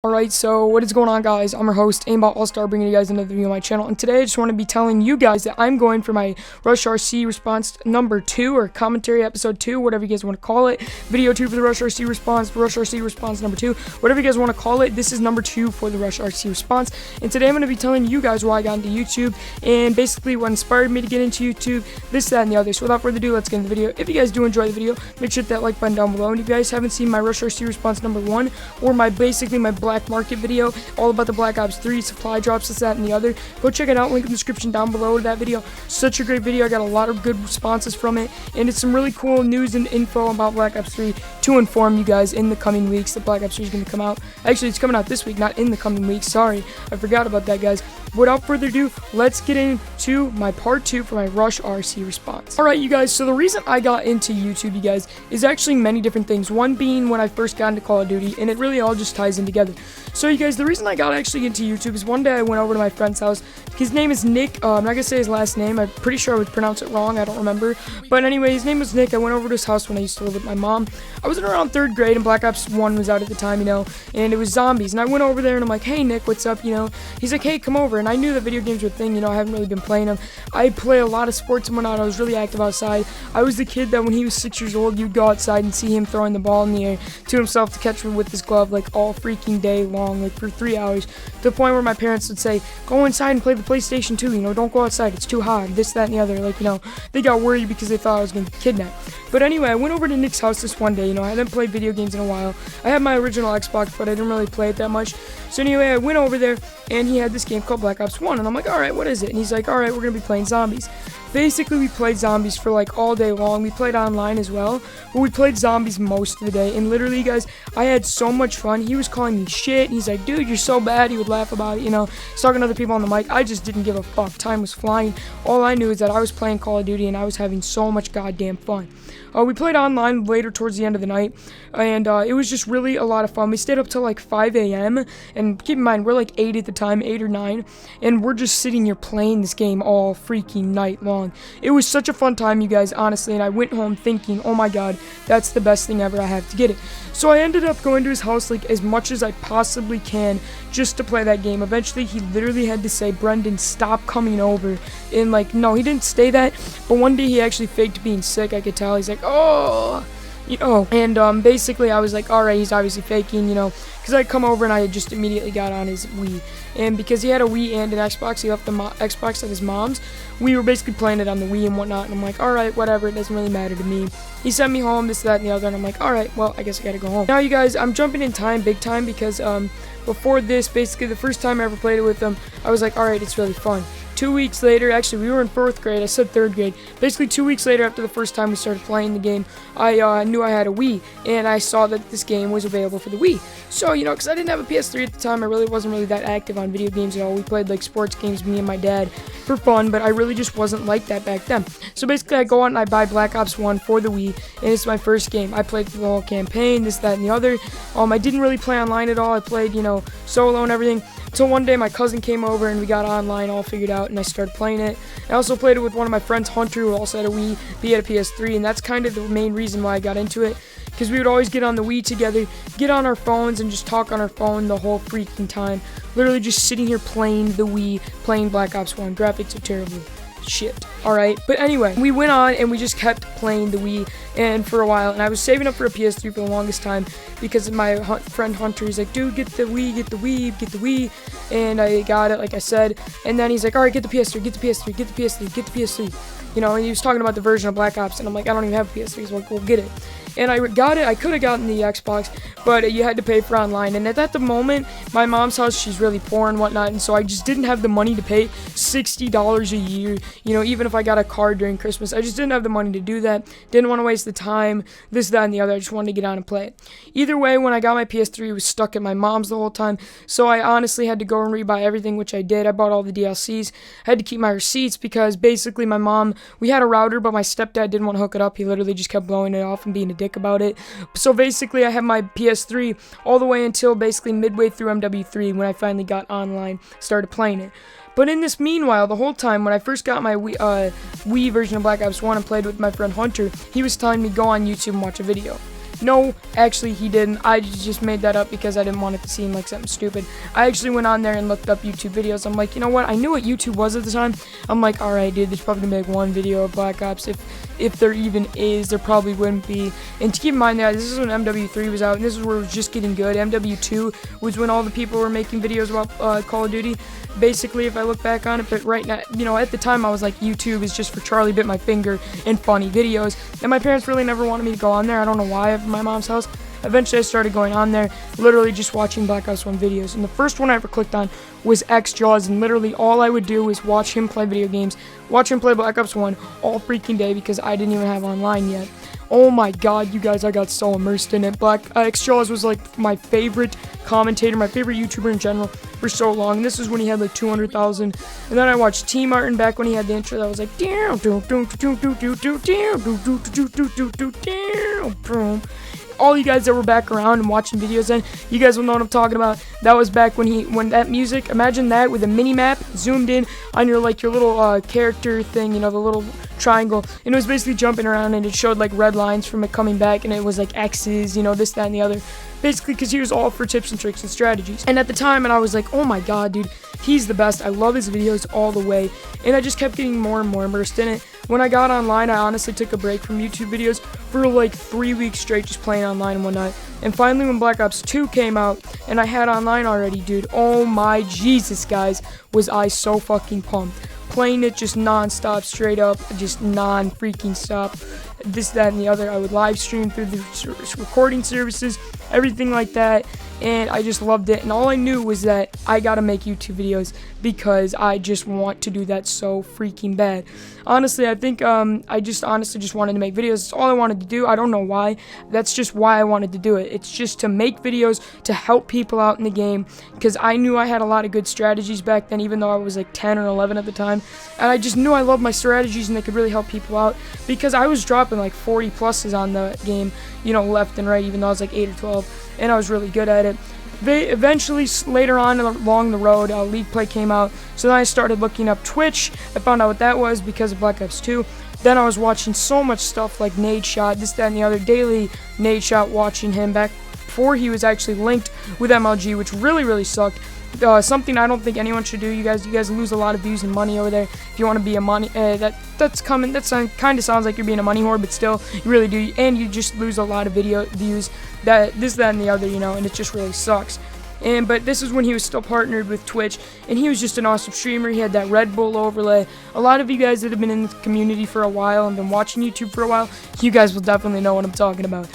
Alright, so what is going on, guys? I'm your host, Aimbot Allstar, bringing you guys another video on my channel. And today I just want to be telling you guys that I'm going for my Rush RC response number 2, or commentary episode 2, whatever you guys want to call it. Video 2 for the Rush RC response number 2, whatever you guys want to call it. This is number 2 for the Rush RC response. And today I'm going to be telling you guys why I got into YouTube and basically what inspired me to get into YouTube, this, that, and the other. So without further ado, let's get into the video. If you guys do enjoy the video, make sure to hit that like button down below. And if you guys haven't seen my Rush RC response number 1, or my black market video all about the Black Ops 3 supply drops, this, that, and the other, go check it out. Link in the description down below to that video. Such a great video. I got a lot of good responses from it, and it's some really cool news and info about Black Ops 3 to inform you guys in the coming weeks that Black Ops 3 is going to come out. Actually, it's coming out this week, not in the coming weeks. Sorry, I forgot about that, guys. Without further ado, let's get into my part 2 for my Rush RC response. Alright, you guys, so the reason I got into YouTube, you guys, is actually many different things. One being when I first got into Call of Duty, and it really all just ties in together. So you guys, the reason I got actually into YouTube is one day I went over to my friend's house. His name is Nick. I'm not gonna say his last name. I'm pretty sure I would pronounce it wrong. I don't remember. But anyway, his name was Nick. I went over to his house when I used to live with my mom. I was in around 3rd grade, and Black Ops 1 was out at the time, you know, and it was zombies. And I went over there, and I'm like, hey, Nick, what's up, you know? He's like, hey, come over. And I knew that video games were a thing, you know. I haven't really been playing them. I play a lot of sports and whatnot. I was really active outside. I was the kid that when he was 6 years old, you'd go outside and see him throwing the ball in the air to himself to catch me with his glove, like, all freaking day long, like, for 3 hours, to the point where my parents would say, go inside and play the PlayStation 2, you know, don't go outside, it's too hot, this, that, and the other. Like, you know, they got worried because they thought I was going to get kidnapped. But anyway, I went over to Nick's house this one day, you know, I hadn't played video games in a while. I had my original Xbox, but I didn't really play it that much. So anyway, I went over there, and he had this game called Black Ops 1, and I'm like, alright, what is it? And he's like, alright, we're going to be playing zombies. Basically, we played zombies for like all day long. We played online as well, but we played zombies most of the day. And literally, guys, I had so much fun. He was calling me shit. He's like, dude, you're so bad. He would laugh about it, you know. He's talking to other people on the mic. I just didn't give a fuck. Time was flying. All I knew is that I was playing Call of Duty, and I was having so much goddamn fun. We played online later towards the end of the night, and it was just really a lot of fun. We stayed up till like 5 a.m., and keep in mind, we're like 8 at the time, 8 or 9, and we're just sitting here playing this game all freaking night long. It was such a fun time, you guys, honestly, and I went home thinking, oh my god, that's the best thing ever, I have to get it. So I ended up going to his house like as much as I possibly can just to play that game. Eventually, he literally had to say, Brendan, stop coming over. And like, no, he didn't say that, but one day he actually faked being sick. I could tell. He's like, oh, you know, and basically I was like, alright, he's obviously faking, you know, because I come over and I just immediately got on his Wii. And because he had a Wii and an Xbox, he left the Xbox at his mom's. We were basically playing it on the Wii and whatnot, and I'm like, alright, whatever, it doesn't really matter to me. He sent me home, this, that, and the other, and I'm like, alright, well, I guess I gotta go home. Now, you guys, I'm jumping in time, big time, because before this, basically the first time I ever played it with him, I was like, alright, it's really fun. 2 weeks later, actually, we were in 4th grade, I said 3rd grade. Basically, 2 weeks later, after the first time we started playing the game, I knew I had a Wii, and I saw that this game was available for the Wii. So, you know, because I didn't have a PS3 at the time, I really wasn't really that active on video games at all. We played, like, sports games, me and my dad, for fun, but I really just wasn't like that back then. So, basically, I go out and I buy Black Ops 1 for the Wii, and it's my first game. I played through the whole campaign, this, that, and the other. I didn't really play online at all. I played, you know, solo and everything. Until one day my cousin came over and we got online all figured out and I started playing it. I also played it with one of my friends, Hunter, who also had a Wii, but he had a PS3, and that's kind of the main reason why I got into it. Because we would always get on the Wii together, get on our phones, and just talk on our phone the whole freaking time. Literally just sitting here playing the Wii, playing Black Ops 1. Graphics are terrible. Shit. Alright, but anyway, we went on and we just kept playing the Wii and for a while, and I was saving up for a PS3 for the longest time because of my friend Hunter. He's like, dude, get the Wii, get the Wii, get the Wii, and I got it, like I said, and then he's like, alright, get the PS3, get the PS3, get the PS3, get the PS3, you know, and he was talking about the version of Black Ops, and I'm like, I don't even have a PS3, so I'm like, well, get it. And I got it. I could have gotten the Xbox, but you had to pay for online. And at the moment, my mom's house, she's really poor and whatnot, and so I just didn't have the money to pay $60 a year. You know, even if I got a card during Christmas, I just didn't have the money to do that. Didn't want to waste the time, this, that, and the other. I just wanted to get on and play it. Either way, when I got my PS3, it was stuck at my mom's the whole time, so I honestly had to go and rebuy everything, which I did. I bought all the DLCs. I had to keep my receipts because basically my mom, we had a router, but my stepdad didn't want to hook it up. He literally just kept blowing it off and being a dick about it. So basically I had my PS3 all the way until basically midway through MW3 when I finally got online, started playing it. But in this meanwhile, the whole time when I first got my Wii version of Black Ops 1 and played with my friend Hunter, he was telling me go on YouTube and watch a video. No, actually he didn't. I just made that up because I didn't want it to seem like something stupid. I actually went on there and looked up YouTube videos. I'm like, you know what? I knew what YouTube was at the time. I'm like, alright, dude, there's probably gonna be like one video of Black Ops. If there even is, there probably wouldn't be. And to keep in mind that this is when MW3 was out, and this is where it was just getting good. MW2 was when all the people were making videos about Call of Duty. Basically, if I look back on it, but right now, you know, at the time I was like, YouTube is just for Charlie Bit My Finger and funny videos. And my parents really never wanted me to go on there. I don't know why, at my mom's house. Eventually I started going on there, literally just watching Black Ops 1 videos. And the first one I ever clicked on was X-Jaws, and literally all I would do was watch him play video games, watch him play Black Ops 1 all freaking day because I didn't even have online yet. Oh my god, you guys, I got so immersed in it. X-Jaws was like my favorite commentator, my favorite YouTuber in general for so long. And this is when he had like 200,000. And then I watched T Martin back when he had the intro that was like all you guys that were back around and watching videos then, you guys will know what I'm talking about. That was back when that music, imagine that with a mini map zoomed in on your little character thing, you know, the little triangle, and it was basically jumping around, and it showed like red lines from it coming back, and it was like X's, you know, this, that, and the other. Basically, because he was all for tips and tricks and strategies. And at the time, and I was like, oh my god, dude, he's the best. I love his videos all the way. And I just kept getting more and more immersed in it. When I got online, I honestly took a break from YouTube videos for like 3 weeks straight, just playing online and whatnot. And finally, when Black Ops 2 came out, and I had online already, dude, oh my Jesus, guys, was I so fucking pumped. Playing it just non-stop, straight up, just non-freaking stop. This, that, and the other. I would live stream through the recording services, everything like that, and I just loved it. And all I knew was that I gotta make YouTube videos because I just want to do that so freaking bad. Honestly, I think I just honestly just wanted to make videos. That's all I wanted to do. I don't know why. That's just why I wanted to do it. It's just to make videos to help people out in the game, because I knew I had a lot of good strategies back then, even though I was like 10 or 11 at the time. And I just knew I loved my strategies and they could really help people out, because I was dropping like 40 pluses on the game, you know, left and right, even though I was like 8 or 12, and I was really good at it. Eventually, later on along the road, League Play came out, so then I started looking up Twitch. I found out what that was because of Black Ops 2. Then I was watching so much stuff like Nadeshot, this, that, and the other, daily Nadeshot, watching him back before he was actually linked with MLG, which really, really sucked. Something I don't think anyone should do. You guys lose a lot of views and money over there. If you want to be a money, that's coming. That kind of sounds like you're being a money whore, but still, you really do. And you just lose a lot of video views. This, that, and the other, you know, and it just really sucks. But this is when he was still partnered with Twitch, and he was just an awesome streamer. He had that Red Bull overlay. A lot of you guys that have been in the community for a while and been watching YouTube for a while, you guys will definitely know what I'm talking about.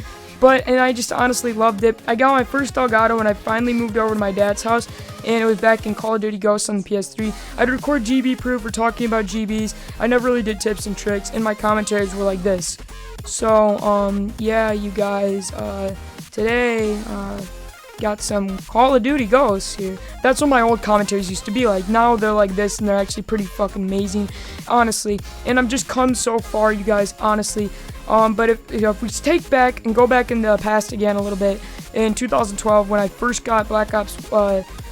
And I just honestly loved it. I got my first Elgato when I finally moved over to my dad's house, and it was back in Call of Duty Ghosts on the PS3. I'd record GB proof or talking about GBs. I never really did tips and tricks, and my commentaries were like this. So, yeah, you guys, today, got some Call of Duty Ghosts here. That's what my old commentaries used to be like. Now they're like this, and they're actually pretty fucking amazing, honestly. And I'm just come so far, you guys, honestly. But if we take back and go back in the past again a little bit, in 2012, when I first got Black Ops,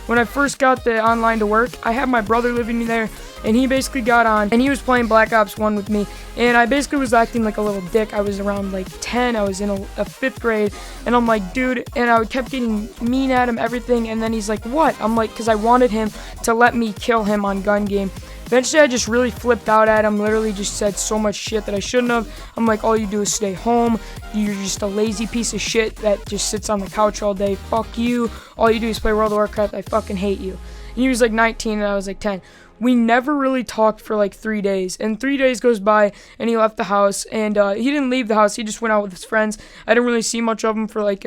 when I first got the online to work, I had my brother living there, and he basically got on, and he was playing Black Ops 1 with me, and I basically was acting like a little dick. I was around like 10, I was in a 5th grade, and I'm like, dude, and I kept getting mean at him, everything, and then he's like, what? I'm like, because I wanted him to let me kill him on gun game. Eventually, I just really flipped out at him, literally just said so much shit that I shouldn't have. I'm like, all you do is stay home. You're just a lazy piece of shit that just sits on the couch all day. Fuck you. All you do is play World of Warcraft. I fucking hate you. And he was like 19 and I was like 10. We never really talked for like 3 days. And 3 days goes by and he left the house. And he didn't leave the house. He just went out with his friends. I didn't really see much of him for like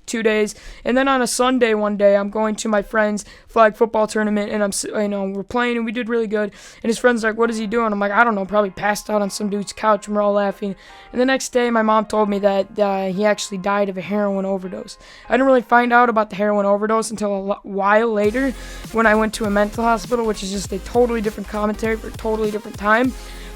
2 days, and then on a Sunday one day I'm going to my friend's flag football tournament, and we're playing and we did really good, and his friend's like, what is he doing? I'm like, I don't know, probably passed out on some dude's couch, and we're all laughing. And the next day my mom told me that he actually died of a heroin overdose. I didn't really find out about the heroin overdose until a while later when I went to a mental hospital, which is just a totally different commentary for a totally different time.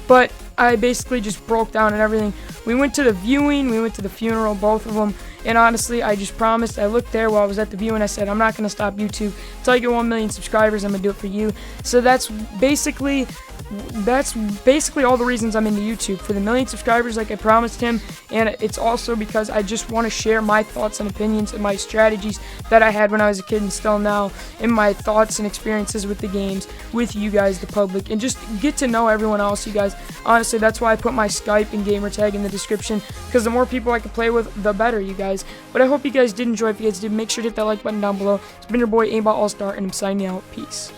But I basically just broke down and everything. We went to the viewing, we went to the funeral, both of them. And honestly, I just promised, I looked there while I was at the viewing, I said, I'm not going to stop YouTube. Until I get 1 million subscribers, I'm going to do it for you. So that's basically that's basically all the reasons I'm into YouTube, for the 1,000,000 subscribers like I promised him, and it's also because I just want to share my thoughts and opinions and my strategies that I had when I was a kid and still now, and my thoughts and experiences with the games with you guys, the public, and just get to know everyone else, you guys. Honestly, that's why I put my Skype and gamer tag in the description, because the more people I can play with, the better, you guys. But I hope you guys did enjoy. If you guys did, make sure to hit that like button down below. It's been your boy Aimbot Allstar, and I'm signing out. Peace.